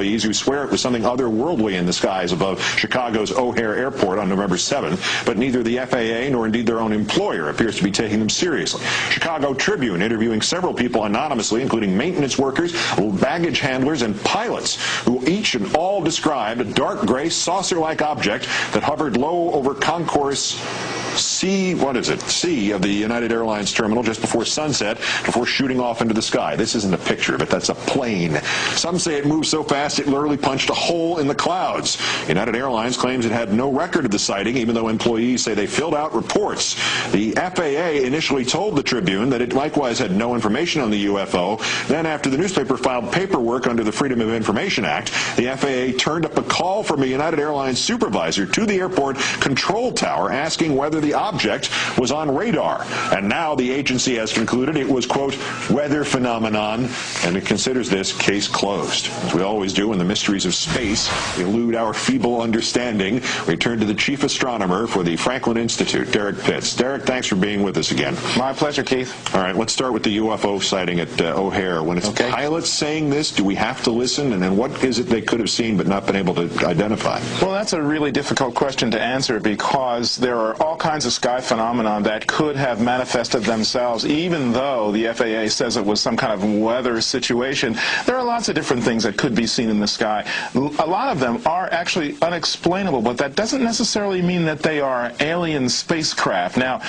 employees who swear it was something otherworldly in the skies above Chicago's O'Hare Airport on November 7th, but neither the FAA nor indeed their own employer appears to be taking them seriously. Chicago Tribune interviewing several people anonymously, including maintenance workers, baggage handlers, and pilots, who each and all described a dark gray saucer-like object that hovered low over Concourse C of the United Airlines terminal just before sunset, before shooting off into the sky. This isn't a picture of it, that's a plane. Some say it moved so fast it literally punched a hole in the clouds. United Airlines claims it had no record of the sighting, even though employees say they filled out reports. The FAA initially told the Tribune that it likewise had no information on the UFO. Then, after the newspaper filed paperwork under the Freedom of Information Act, the FAA turned up a call from a United Airlines supervisor to the airport control tower asking whether the object was on radar. And now the agency has concluded it was, quote, weather phenomenon, and it considers this case closed. As we always do when the mysteries of space elude our feeble understanding, we turn to the chief astronomer for the Franklin Institute, Derek Pitts. Derek, thanks for being with us again. My pleasure, Keith. All right, let's start with the UFO sighting at O'Hare. When it's pilots saying this, do we have to listen? And then what is it they could have seen but not been able to identify? Well, that's a really difficult question to answer because there are all kinds of sky phenomena that could have manifested themselves, even though the FAA says it was some kind of weather situation. There are lots of different things that could be seen in the sky. A lot of them are actually unexplainable, but that doesn't necessarily mean that they are alien spacecraft. Now,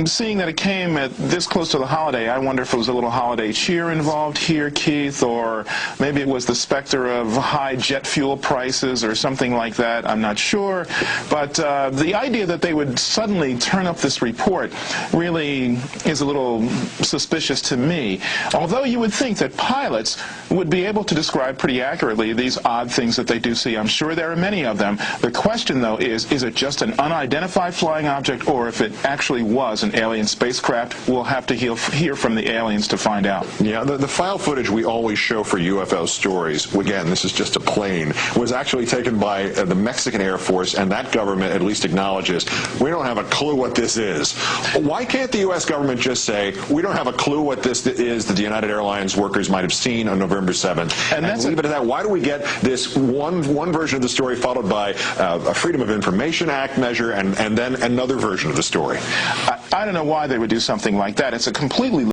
seeing that it came at this close to the holiday, I wonder if it was a little holiday cheer involved here, Keith, or maybe it was the specter of high jet fuel prices or something like that. I'm not sure. But the idea that they would suddenly turn up this report really is a little suspicious to me. Although you would think that pilots would be able to describe pretty accurately these odd things that they do see. I'm sure there are many of them. The question, though, is it just an unidentified flying object, or if it actually was an alien spacecraft? We'll have to hear from the aliens to find out. Yeah, the file footage we always show for UFO stories, again, this is just a plane, was actually taken by the Mexican Air Force, and that government at least acknowledges, we don't have a clue what this is. Why can't the U.S. government just say, we don't have a clue what this is that the United Airlines workers might have seen on November 7th, and leave it at that? Why do we get this one version of the story followed by a Freedom of Information Act measure and then another version of the story? I don't know why they would do something like that. It's a completely